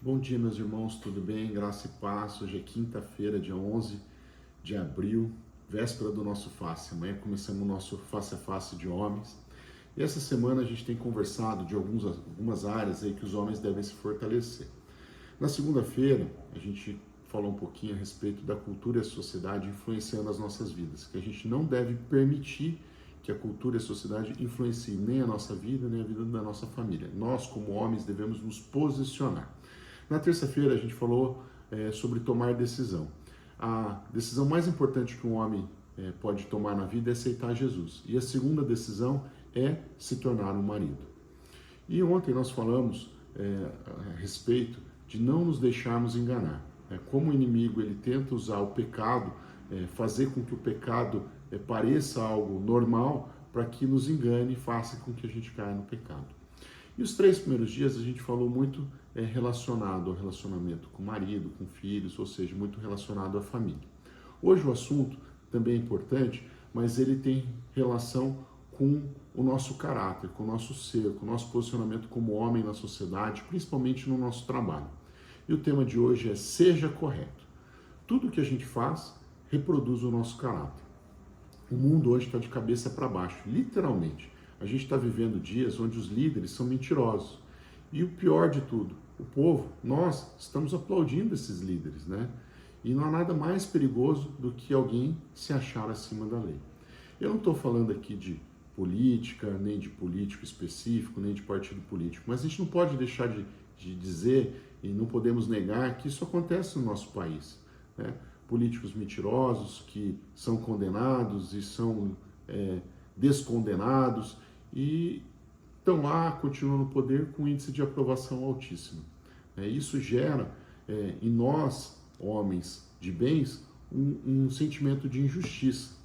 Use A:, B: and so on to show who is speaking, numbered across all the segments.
A: Bom dia, meus irmãos, tudo bem? Graça e paz. Hoje é quinta-feira, dia 11 de abril, véspera do nosso Face. Amanhã começamos o nosso Face a Face de homens. E essa semana a gente tem conversado de algumas áreas aí que os homens devem se fortalecer. Na segunda-feira, a gente falou um pouquinho a respeito da cultura e a sociedade influenciando as nossas vidas, que a gente não deve permitir que a cultura e a sociedade influenciem nem a nossa vida, nem a vida da nossa família. Nós, como homens, devemos nos posicionar. Na terça-feira a gente falou sobre tomar decisão. A decisão mais importante que um homem pode tomar na vida é aceitar Jesus. E a segunda decisão é se tornar um marido. E ontem nós falamos a respeito de não nos deixarmos enganar. Como o inimigo ele tenta usar o pecado, fazer com que o pecado pareça algo normal, para que nos engane e faça com que a gente caia no pecado. E os 3 primeiros dias a gente falou muito relacionado ao relacionamento com o marido, com filhos, ou seja, muito relacionado à família. Hoje o assunto também é importante, mas ele tem relação com o nosso caráter, com o nosso ser, com o nosso posicionamento como homem na sociedade, principalmente no nosso trabalho. E o tema de hoje é seja correto. Tudo que a gente faz reproduz o nosso caráter. O mundo hoje está de cabeça para baixo, literalmente. A gente está vivendo dias onde os líderes são mentirosos. E o pior de tudo, o povo, nós estamos aplaudindo esses líderes, né? E não há nada mais perigoso do que alguém se achar acima da lei. Eu não estou falando aqui de política, nem de político específico, nem de partido político, mas a gente não pode deixar de dizer e não podemos negar que isso acontece no nosso país, né? Políticos mentirosos que são condenados e são descondenados e estão lá, continuam no poder com índice de aprovação altíssimo. Isso gera em nós, homens de bens, um sentimento de injustiça.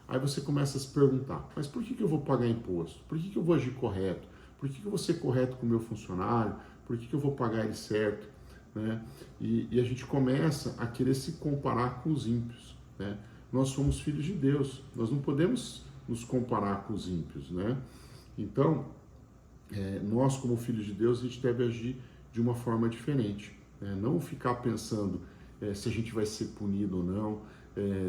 A: Aí você começa a se perguntar, mas por que eu vou pagar imposto? Por que eu vou agir correto? Por que eu vou ser correto com o meu funcionário? Por que eu vou pagar ele certo? Né? E a gente começa a querer se comparar com os ímpios. Né? Nós somos filhos de Deus, nós não podemos nos comparar com os ímpios. Né? Então, nós como filhos de Deus, a gente deve agir de uma forma diferente. Não ficar pensando se a gente vai ser punido ou não,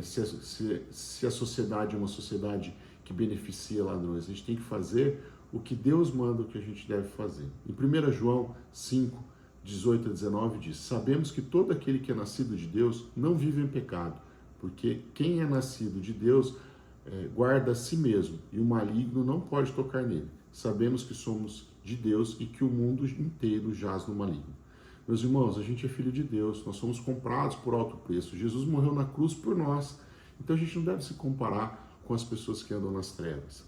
A: se a sociedade é uma sociedade que beneficia ladrões. A gente tem que fazer o que Deus manda que a gente deve fazer. Em 1 João 5, 18 a 19 diz: sabemos que todo aquele que é nascido de Deus não vive em pecado, porque quem é nascido de Deus guarda a si mesmo, e o maligno não pode tocar nele. Sabemos que somos de Deus e que o mundo inteiro jaz no maligno. Meus irmãos, a gente é filho de Deus, nós somos comprados por alto preço. Jesus morreu na cruz por nós. Então a gente não deve se comparar com as pessoas que andam nas trevas.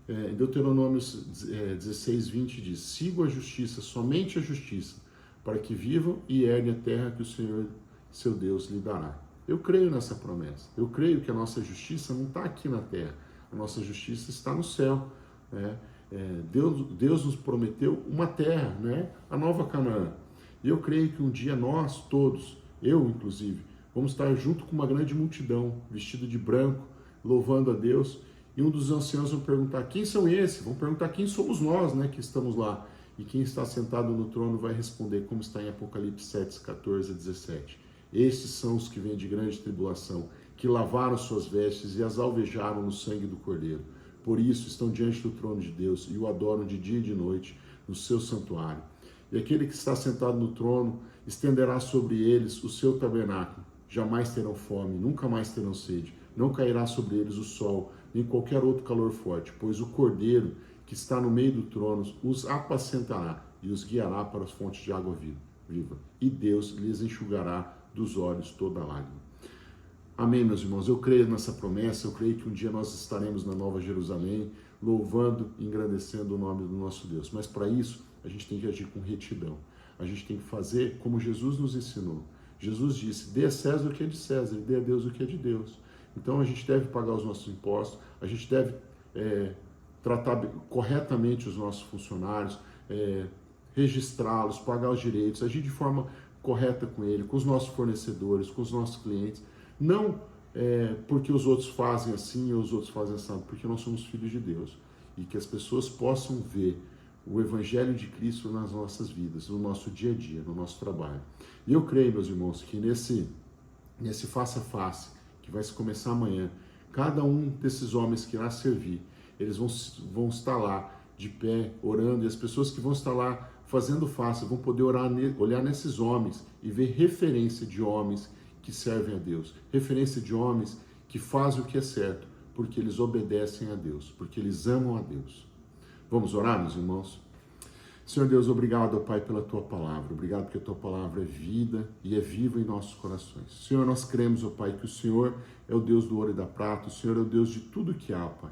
A: Em Deuteronômio 16, 20 diz: siga a justiça, somente a justiça, para que vivam e herdem a terra que o Senhor, seu Deus, lhe dará. Eu creio nessa promessa. Eu creio que a nossa justiça não está aqui na terra. A nossa justiça está no céu. Né? Deus nos prometeu uma terra, né? A nova Canaã. E eu creio que um dia nós todos, eu inclusive, vamos estar junto com uma grande multidão, vestido de branco, louvando a Deus. E um dos anciãos vão perguntar: quem são esses? Vão perguntar quem somos nós, né, que estamos lá. E quem está sentado no trono vai responder, como está em Apocalipse 7, 14 a 17. Estes são os que vêm de grande tribulação, que lavaram suas vestes e as alvejaram no sangue do Cordeiro. Por isso estão diante do trono de Deus e o adoram de dia e de noite no seu santuário. E aquele que está sentado no trono estenderá sobre eles o seu tabernáculo. Jamais terão fome, nunca mais terão sede. Não cairá sobre eles o sol, nem qualquer outro calor forte, pois o Cordeiro que está no meio do trono os apacentará e os guiará para as fontes de água viva. E Deus lhes enxugará dos olhos toda lágrima. Amém, meus irmãos? Eu creio nessa promessa, eu creio que um dia nós estaremos na Nova Jerusalém, louvando e engrandecendo o nome do nosso Deus. Mas para isso, a gente tem que agir com retidão. A gente tem que fazer como Jesus nos ensinou. Jesus disse: dê a César o que é de César e dê a Deus o que é de Deus. Então a gente deve pagar os nossos impostos, a gente deve tratar corretamente os nossos funcionários, registrá-los, pagar os direitos, agir de forma correta com ele, com os nossos fornecedores, com os nossos clientes. Não porque os outros fazem assim ou os outros fazem assim, porque nós somos filhos de Deus. E que as pessoas possam ver o Evangelho de Cristo nas nossas vidas, no nosso dia a dia, no nosso trabalho. E eu creio, meus irmãos, que nesse face a face, que vai se começar amanhã, cada um desses homens que irá servir, eles vão estar lá de pé, orando, e as pessoas que vão estar lá fazendo face vão poder olhar nesses homens e ver referência de homens que servem a Deus, referência de homens que fazem o que é certo, porque eles obedecem a Deus, porque eles amam a Deus. Vamos orar, meus irmãos? Senhor Deus, obrigado, Pai, pela Tua palavra. Obrigado porque a Tua palavra é vida e é viva em nossos corações. Senhor, nós cremos, ó Pai, que o Senhor é o Deus do ouro e da prata, o Senhor é o Deus de tudo que há, Pai.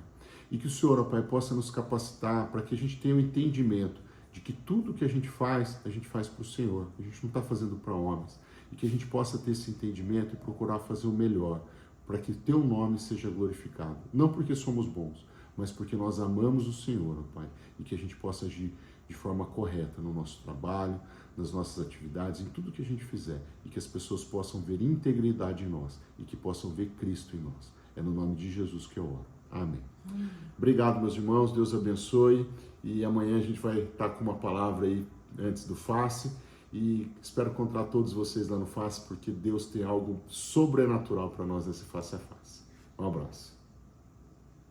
A: E que o Senhor, ó Pai, possa nos capacitar para que a gente tenha o entendimento de que tudo que a gente faz para o Senhor. A gente não está fazendo para homens. E que a gente possa ter esse entendimento e procurar fazer o melhor, para que Teu nome seja glorificado. Não porque somos bons, mas porque nós amamos o Senhor, ó Pai, e que a gente possa agir de forma correta no nosso trabalho, nas nossas atividades, em tudo que a gente fizer, e que as pessoas possam ver integridade em nós e que possam ver Cristo em nós. É no nome de Jesus que eu oro. Amém. Obrigado, meus irmãos, Deus abençoe, e amanhã a gente vai estar com uma palavra aí antes do Face, e espero encontrar todos vocês lá no Face, porque Deus tem algo sobrenatural para nós nesse face a face. Um abraço.